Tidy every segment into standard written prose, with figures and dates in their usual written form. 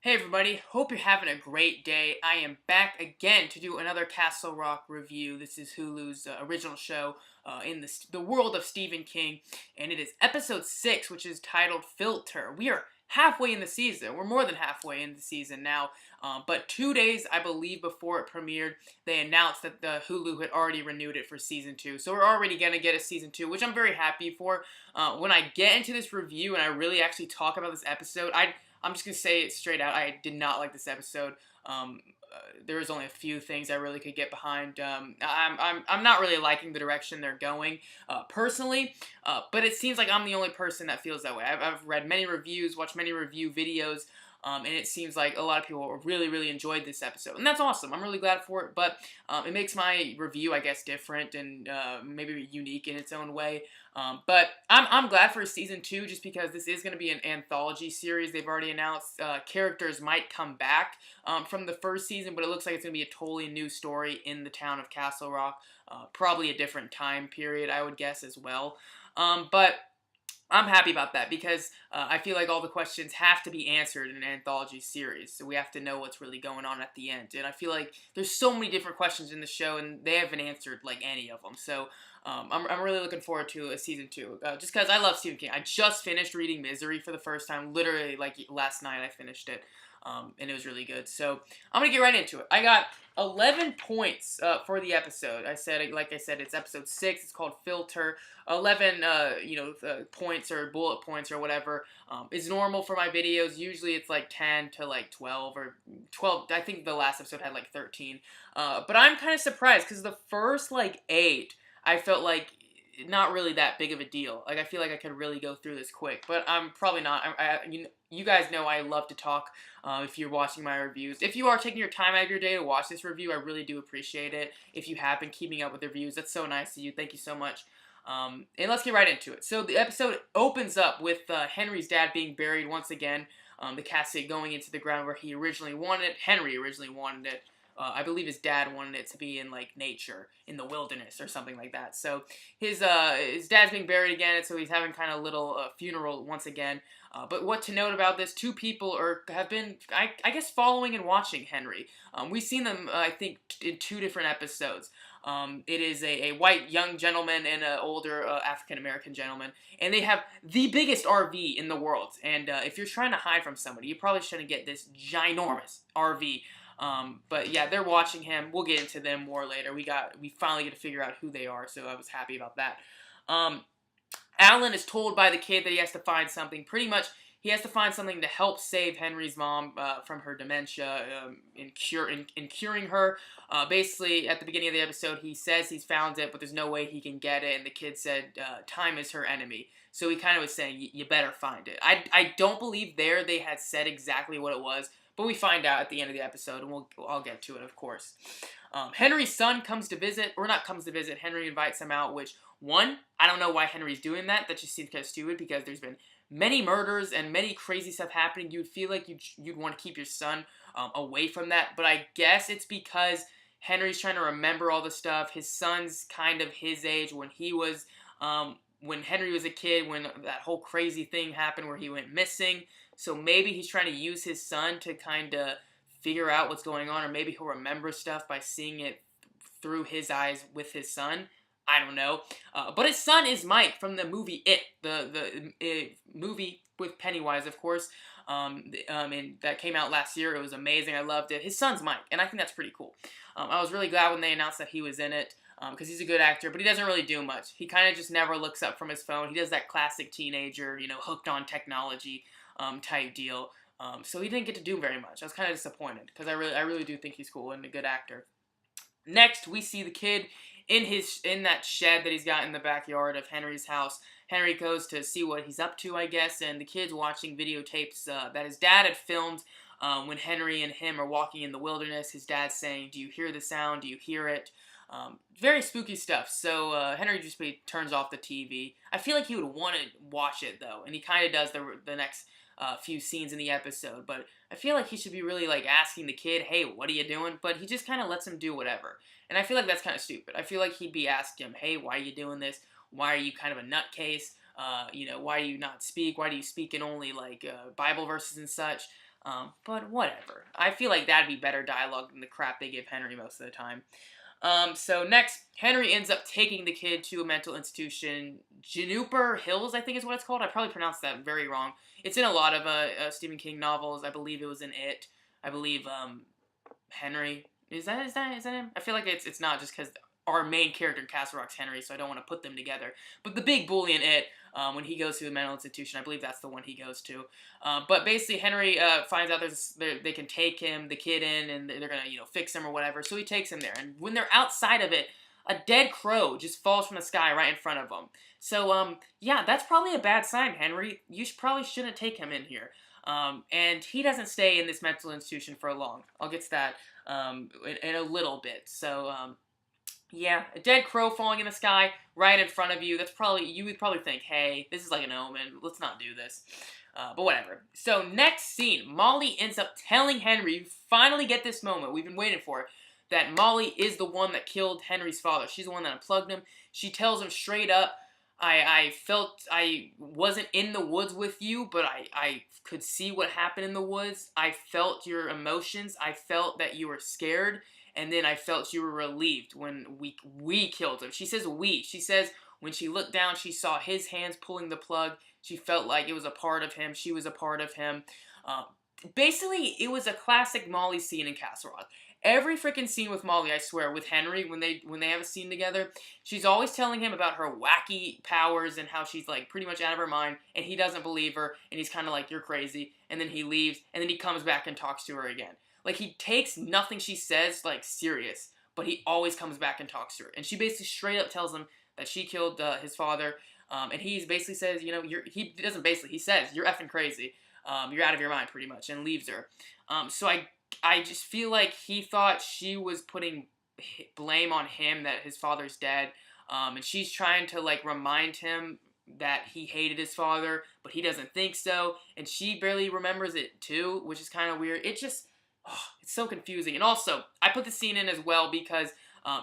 Hey everybody, hope you're having a great day. I am back again to do another Castle Rock review. This is Hulu's original show in the world of Stephen King, and it is episode 6, which is titled Filter. We are halfway in the season. We're more than halfway in the season now, but 2 days, I believe, before it premiered, they announced that the Hulu had already renewed it for season 2. So we're already going to get a season 2, which I'm very happy for. When I get into this review and I really actually talk about this episode, I'm just gonna say it straight out. I did not like this episode. There was only a few things I really could get behind. I'm not really liking the direction they're going personally, but it seems like I'm the only person that feels that way. I've read many reviews, watched many review videos, and it seems like a lot of people really enjoyed this episode, and that's awesome. I'm really glad for it, but it makes my review, I guess, different and maybe unique in its own way. But I'm glad for season 2 just because this is going to be an anthology series. They've already announced characters might come back from the first season, but it looks like it's going to be a totally new story in the town of Castle Rock. Probably a different time period, I would guess, as well. But I'm happy about that because I feel like all the questions have to be answered in an anthology series. So we have to know what's really going on at the end. And I feel like there's so many different questions in the show, and they haven't answered like any of them. So I'm really looking forward to a season 2, just because I love Stephen King. I just finished reading Misery for the first time, literally like last night. I finished it, and it was really good. So I'm gonna get right into it. I got 11 points for the episode. Like I said, it's episode 6. It's called Filter. 11, points or bullet points or whatever is normal for my videos. Usually it's like 10 to like 12 or 12. I think the last episode had like 13. But I'm kind of surprised because the first like 8, I felt like not really that big of a deal. Like I feel like I could really go through this quick, but I'm probably not. You guys know I love to talk. If you're watching my reviews, if you are taking your time out of your day to watch this review, I really do appreciate it. If you have been keeping up with the reviews, that's so nice of you. Thank you so much. And let's get right into it. So the episode opens up with Henry's dad being buried once again. The casket going into the ground where he originally wanted it. Henry originally wanted it. I believe his dad wanted it to be in like nature, in the wilderness or something like that. So his dad's being buried again, so he's having kind of a little funeral once again. But what to note about this? Two people have been, I guess, following and watching Henry. We've seen them, I think, in 2 different episodes. It is a white young gentleman and an older African American gentleman, and they have the biggest RV in the world. And if you're trying to hide from somebody, you probably shouldn't get this ginormous RV. But yeah, they're watching him. We'll get into them more later. We finally get to figure out who they are, so I was happy about that. Um, Alan is told by the kid that he has to find something. Pretty much, he has to find something to help save Henry's mom from her dementia in curing her. Basically, at the beginning of the episode, he says he's found it, but there's no way he can get it. And the kid said, "Time is her enemy." So he kind of was saying, "You better find it." I don't believe they had said exactly what it was, but we find out at the end of the episode, and I'll get to it, of course. Henry's son comes to visit, or not comes to visit. Henry invites him out, which one, I don't know why Henry's doing that. That just seems kind of stupid because there's been many murders and many crazy stuff happening. You'd feel like you'd want to keep your son away from that. But I guess it's because Henry's trying to remember all the stuff. His son's kind of his age when Henry was a kid, when that whole crazy thing happened where he went missing. So maybe he's trying to use his son to kind of figure out what's going on, or maybe he'll remember stuff by seeing it through his eyes with his son. I don't know. But his son is Mike from the movie It, the movie with Pennywise, of course. And that came out last year. It was amazing. I loved it. His son's Mike, and I think that's pretty cool. I was really glad when they announced that he was in it because he's a good actor, but he doesn't really do much. He kind of just never looks up from his phone. He does that classic teenager, hooked on technology type deal. So he didn't get to do very much. I was kind of disappointed because I really do think he's cool and a good actor. Next, we see the kid in that shed that he's got in the backyard of Henry's house. Henry goes to see what he's up to, I guess, and the kid's watching videotapes that his dad had filmed when Henry and him are walking in the wilderness. His dad's saying, "Do you hear the sound? Do you hear it?" Very spooky stuff. So Henry just turns off the TV. I feel like he would want to watch it though, and he kind of does the next few scenes in the episode. But I feel like he should be really like asking the kid, "Hey, what are you doing?" But he just kind of lets him do whatever, and I feel like that's kind of stupid. I feel like he'd be asking him, "Hey, why are you doing this? Why are you kind of a nutcase? Why do you not speak? Why do you speak in only like Bible verses and such?" But whatever. I feel like that'd be better dialogue than the crap they give Henry most of the time. So next, Henry ends up taking the kid to a mental institution. Juniper Hills, I think is what it's called. I probably pronounced that very wrong. It's in a lot of Stephen King novels. I believe it was in It. I believe Henry is that him? I feel like it's not just because our main character in Castle Rock's Henry, so I don't want to put them together. But the big bully in It, when he goes to a mental institution, I believe that's the one he goes to. But basically, Henry finds out they can take him, the kid in, and they're gonna fix him or whatever. So he takes him there, and when they're outside of it, a dead crow just falls from the sky right in front of them. So yeah, that's probably a bad sign, Henry. You probably shouldn't take him in here. And he doesn't stay in this mental institution for long. I'll get to that in a little bit. So yeah, a dead crow falling in the sky right in front of you. You would probably think, hey, this is like an omen. Let's not do this. But whatever. So next scene, Molly ends up telling Henry, you finally get this moment we've been waiting for, that Molly is the one that killed Henry's father. She's the one that unplugged him. She tells him straight up, I felt I wasn't in the woods with you, but I could see what happened in the woods. I felt your emotions. I felt that you were scared. And then I felt you were relieved when we killed him. She says we. She says when she looked down, she saw his hands pulling the plug. She felt like it was a part of him. She was a part of him. Basically, it was a classic Molly scene in Castle Rock. Every freaking scene with Molly, I swear, with Henry, when they have a scene together, she's always telling him about her wacky powers and how she's like pretty much out of her mind, and he doesn't believe her, and he's kind of like, you're crazy, and then he leaves, and then he comes back and talks to her again. Like, he takes nothing she says, like, serious, but he always comes back and talks to her. And she basically straight up tells him that she killed his father, and he basically says, he doesn't basically, he says, you're effing crazy, you're out of your mind, pretty much, and leaves her. So I just feel like he thought she was putting blame on him that his father's dead, and she's trying to, like, remind him that he hated his father, but he doesn't think so, and she barely remembers it, too, which is kind of weird. It's so confusing. And also, I put the scene in as well because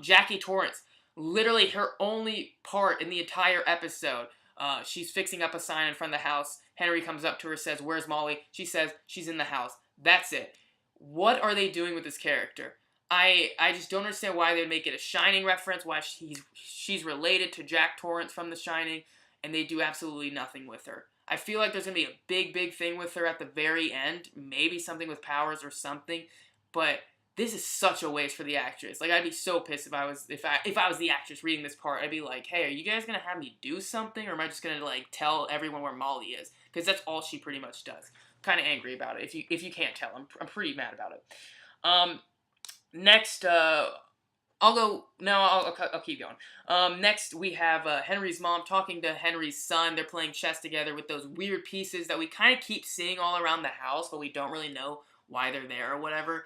Jackie Torrance, literally her only part in the entire episode, she's fixing up a sign in front of the house. Henry comes up to her, says, where's Molly? She says, she's in the house. That's it. What are they doing with this character? I just don't understand why they make it a Shining reference, why she's related to Jack Torrance from The Shining, and they do absolutely nothing with her. I feel like there's going to be a big, big thing with her at the very end. Maybe something with powers or something. But this is such a waste for the actress. Like, I'd be so pissed if I was the actress reading this part. I'd be like, hey, are you guys going to have me do something? Or am I just going to, like, tell everyone where Molly is? Because that's all she pretty much does. I'm kind of angry about it. If you can't tell, I'm pretty mad about it. Next, I'll keep going. Next, we have Henry's mom talking to Henry's son. They're playing chess together with those weird pieces that we kind of keep seeing all around the house, but we don't really know why they're there or whatever.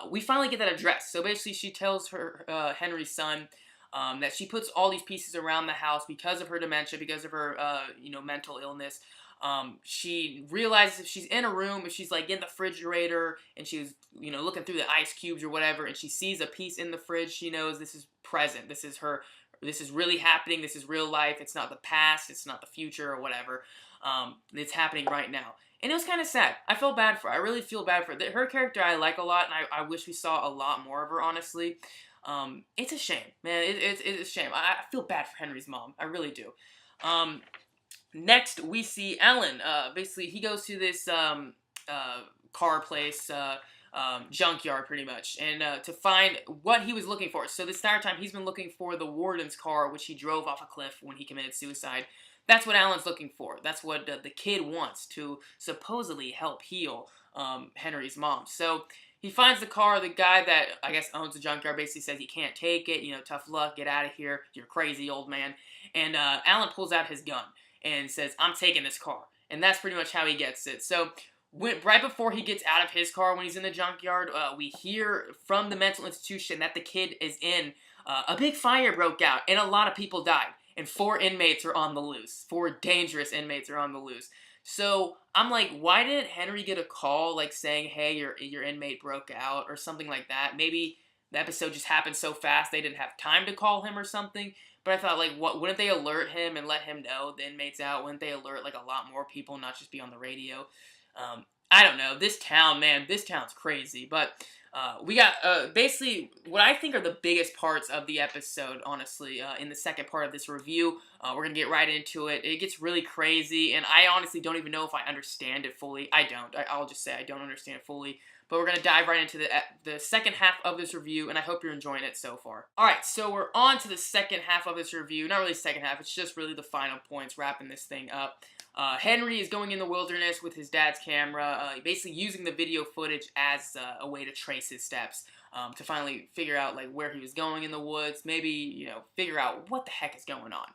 We finally get that addressed. So basically, she tells her Henry's son that she puts all these pieces around the house because of her dementia, because of her mental illness. She realizes if she's in a room, if she's like in the refrigerator and she's, looking through the ice cubes or whatever, and she sees a piece in the fridge, she knows this is present. This is really happening. This is real life. It's not the past. It's not the future or whatever. It's happening right now. And it was kind of sad. I felt bad for her. I really feel bad for her. Her character I like a lot, and I wish we saw a lot more of her, honestly. It's a shame, man. It's a shame. I feel bad for Henry's mom. I really do. Next, we see Alan. Basically, he goes to this car place, junkyard, pretty much, and to find what he was looking for. So this entire time, he's been looking for the warden's car, which he drove off a cliff when he committed suicide. That's what Alan's looking for. That's what the kid wants to supposedly help heal Henry's mom. So he finds the car. The guy that, I guess, owns the junkyard basically says he can't take it. Tough luck. Get out of here. You're crazy, old man. And Alan pulls out his gun and says, I'm taking this car. And that's pretty much how he gets it. So right before he gets out of his car when he's in the junkyard, we hear from the mental institution that the kid is in. A big fire broke out, and a lot of people died. And 4 inmates are on the loose. 4 dangerous inmates are on the loose. So I'm like, why didn't Henry get a call, like, saying, hey, your inmate broke out, or something like that? Maybe the episode just happened so fast they didn't have time to call him or something. But I thought, like, wouldn't they alert him and let him know the inmate's out? Wouldn't they alert, like, a lot more people, not just be on the radio? I don't know. This town, man, this town's crazy. But we got basically what I think are the biggest parts of the episode, honestly, in the second part of this review. We're going to get right into it. It gets really crazy, and I honestly don't even know if I understand it fully. I don't. I'll just say I don't understand it fully. But we're going to dive right into the second half of this review, and I hope you're enjoying it so far. Alright, so we're on to the second half of this review. Not really second half, it's just really the final points, wrapping this thing up. Henry is going in the wilderness with his dad's camera, basically using the video footage as a way to trace his steps, to finally figure out like where he was going in the woods, maybe, you know, figure out what the heck is going on.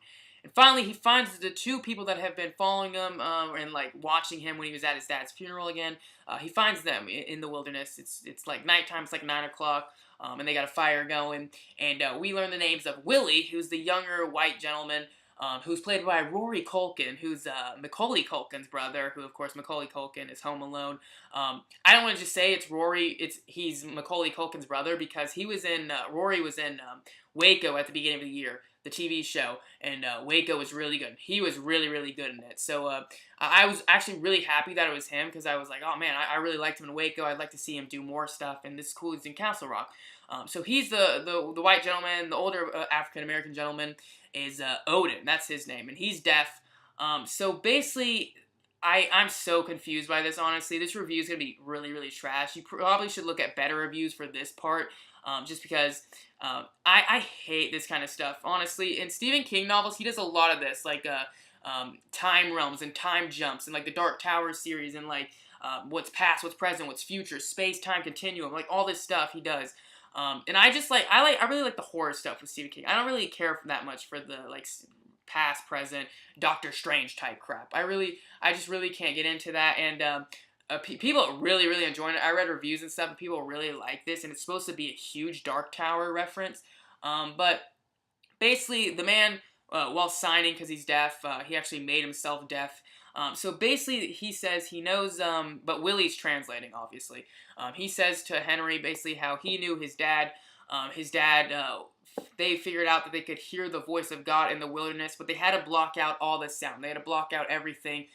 And finally, he finds the two people that have been following him and like watching him when he was at his dad's funeral again. He finds them in the wilderness. It's like nighttime. It's like 9 o'clock, and they got a fire going. And we learn the names of Willie, who's the younger white gentleman, who's played by Rory Culkin, who's Macaulay Culkin's brother, who, of course, Macaulay Culkin is Home Alone. I don't want to just say it's Rory, he's Macaulay Culkin's brother, because he was in, Rory was in Waco at the beginning of the year, the TV show, and Waco was really good. He was really, really good in it. So I was actually really happy that it was him, because I was like, oh man, I really liked him in Waco. I'd like to see him do more stuff, and this is cool, he's in Castle Rock. So he's the white gentleman, the older African-American gentleman is Odin. That's his name, and he's deaf. So basically, I'm so confused by this, honestly. This review is going to be really, really trash. You probably should look at better reviews for this part, just because I hate this kind of stuff, honestly. In Stephen King novels, he does a lot of this, like time realms and time jumps, and like the Dark Tower series, and like what's past, what's present, what's future, space-time continuum, like all this stuff he does. And I just like, I really like the horror stuff with Stephen King. I don't really care that much for the, like, past, present, Doctor Strange type crap. I just really can't get into that, and, people are really, really enjoying it. I read reviews and stuff, and people really like this, and it's supposed to be a huge Dark Tower reference, but basically, the man, while signing, because he's deaf, he actually made himself deaf. So basically, he says he knows, but Willie's translating, obviously. He says to Henry basically how he knew his dad. They figured out that they could hear the voice of God in the wilderness, but they had to block out all the sound. They had to block out everything.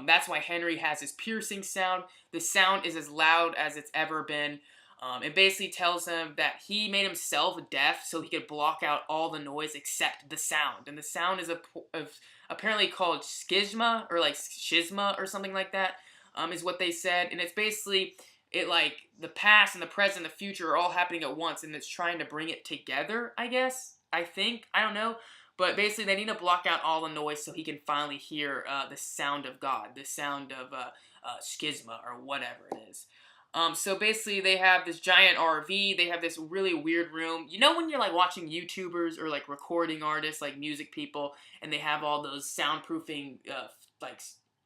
That's why Henry has his piercing sound. The sound is as loud as it's ever been. It basically tells him that he made himself deaf so he could block out all the noise except the sound. And the sound is apparently called schisma, or like schisma or something like that, is what they said. And it's basically, like, the past and the present and the future are all happening at once, and it's trying to bring it together, I guess. I think. I don't know. But basically, they need to block out all the noise so he can finally hear the sound of God, the sound of schisma, or whatever it is. So basically, they have this giant RV, they have this really weird room. You know when you're, like, watching YouTubers or, like, recording artists, like, music people, and they have all those soundproofing, like,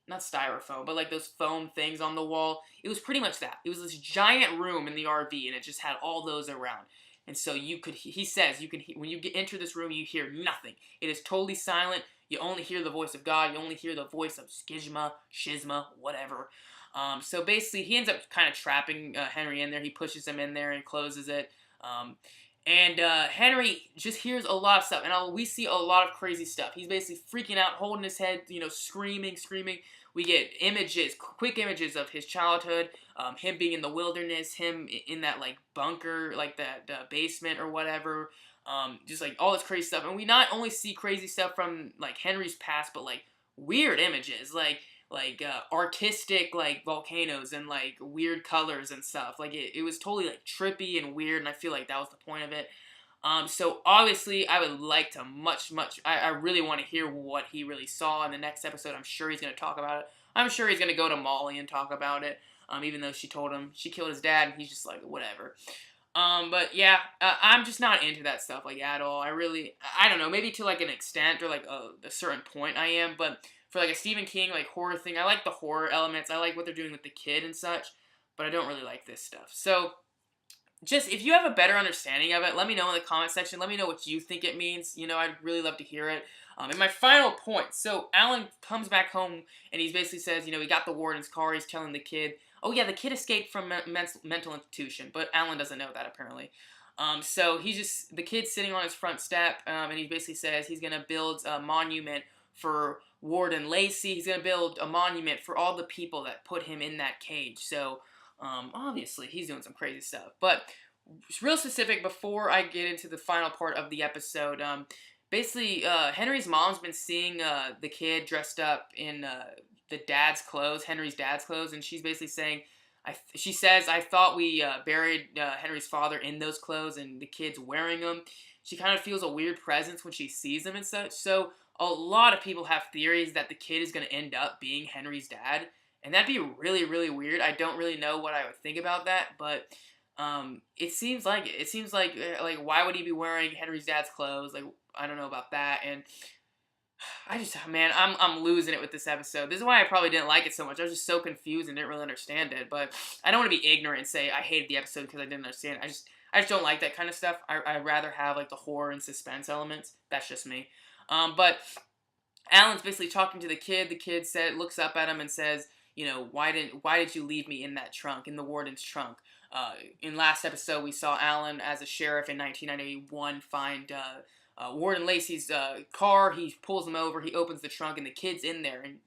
not styrofoam, but, like, those foam things on the wall? It was pretty much that. It was this giant room in the RV, and it just had all those around. And so he says, when you enter this room, you hear nothing. It is totally silent. You only hear the voice of God. You only hear the voice of schisma, whatever. So basically, he ends up kind of trapping Henry in there. He pushes him in there and closes it. And Henry just hears a lot of stuff. And we see a lot of crazy stuff. He's basically freaking out, holding his head, screaming. We get images, quick images of his childhood, him being in the wilderness, him in that, like, bunker, like that basement or whatever. Just, like, all this crazy stuff. And we not only see crazy stuff from, like, Henry's past, but, like, weird images. Like artistic, like, volcanoes and, like, weird colors and stuff. Like, it was totally, like, trippy and weird, and I feel like that was the point of it. So obviously, I would like to I really want to hear what he really saw in the next episode. I'm sure he's going to talk about it. I'm sure he's going to go to Molly and talk about it, even though she told him she killed his dad, and he's just like, whatever. But yeah, I'm just not into that stuff, like, at all. I don't know, maybe to, like, an extent, or, like, a certain point I am, but for, like, a Stephen King, like, horror thing, I like the horror elements, I like what they're doing with the kid and such, but I don't really like this stuff. So, just, if you have a better understanding of it, let me know in the comment section. Let me know what you think it means. I'd really love to hear it. And my final point. So, Alan comes back home, and he basically says, he got the warden's car. He's telling the kid, oh yeah, the kid escaped from a mental institution. But Alan doesn't know that, apparently. So, the kid's sitting on his front step, and he basically says he's going to build a monument for Warden Lacey. He's going to build a monument for all the people that put him in that cage. So, obviously, he's doing some crazy stuff. But, real specific, before I get into the final part of the episode, basically, Henry's mom's been seeing the kid dressed up in the dad's clothes, Henry's dad's clothes, and she's basically saying, she says, I thought we buried Henry's father in those clothes, and the kid's wearing them. She kind of feels a weird presence when she sees them and such. So a lot of people have theories that the kid is going to end up being Henry's dad, and that'd be really, really weird. I don't really know what I would think about that, but it seems like it. It seems like why would he be wearing Henry's dad's clothes? Like, I don't know about that, and I just, man, I'm losing it with this episode. This is why I probably didn't like it so much. I was just so confused and didn't really understand it. But I don't want to be ignorant and say I hated the episode because I didn't understand it. I just don't like that kind of stuff. I'd rather have like the horror and suspense elements. That's just me. But Alan's basically talking to the kid. The kid looks up at him and says, you know, why did you leave me in that trunk, in the warden's trunk? In last episode, we saw Alan as a sheriff in 1991 find Warden Lacey's car. He pulls him over. He opens the trunk, and the kid's in there. And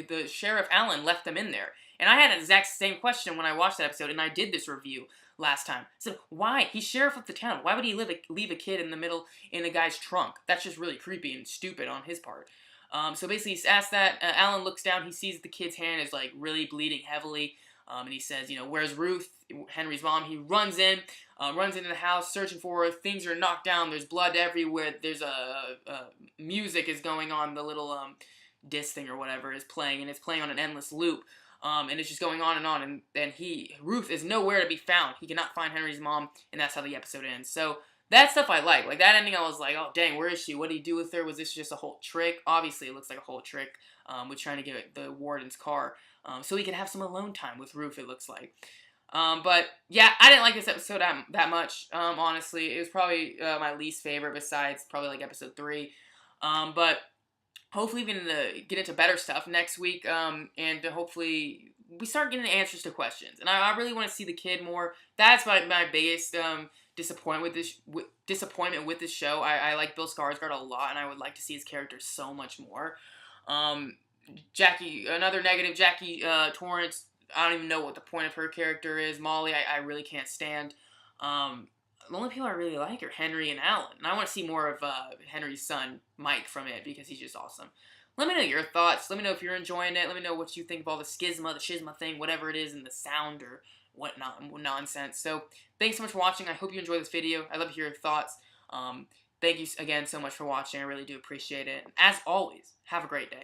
the sheriff Alan left them in there. And I had an exact same question when I watched that episode, and I did this review last time. So why? He's sheriff of the town. Why would he leave a kid in the middle in a guy's trunk? That's just really creepy and stupid on his part. So basically, he's asked that. Alan looks down. He sees the kid's hand is like really bleeding heavily. And he says, you know, where's Ruth, Henry's mom? He runs into the house, searching for her. Things are knocked down. There's blood everywhere. There's music is going on. The little disc thing or whatever is playing, and it's playing on an endless loop. And it's just going on, and Ruth is nowhere to be found. He cannot find Henry's mom, and that's how the episode ends. So that stuff I like. Like, that ending, I was like, oh, dang, where is she? What did he do with her? Was this just a whole trick? Obviously, it looks like a whole trick with trying to get the warden's car. So he could have some alone time with Ruth, it looks like. But, yeah, I didn't like this episode that much, honestly. It was probably my least favorite, besides probably, like, episode 3. But hopefully we can get into better stuff next week, and hopefully we start getting answers to questions. And I really want to see the kid more. That's my biggest disappointment with this show. I like Bill Skarsgård a lot, and I would like to see his character so much more. Another negative, Jackie Torrance. I don't even know what the point of her character is. Molly, I really can't stand. The only people I really like are Henry and Alan. And I want to see more of Henry's son, Mike, from it, because he's just awesome. Let me know your thoughts. Let me know if you're enjoying it. Let me know what you think of all the schisma thing, whatever it is, and the sound or whatnot, nonsense. So, thanks so much for watching. I hope you enjoyed this video. I'd love to hear your thoughts. Thank you again so much for watching. I really do appreciate it. And as always, have a great day.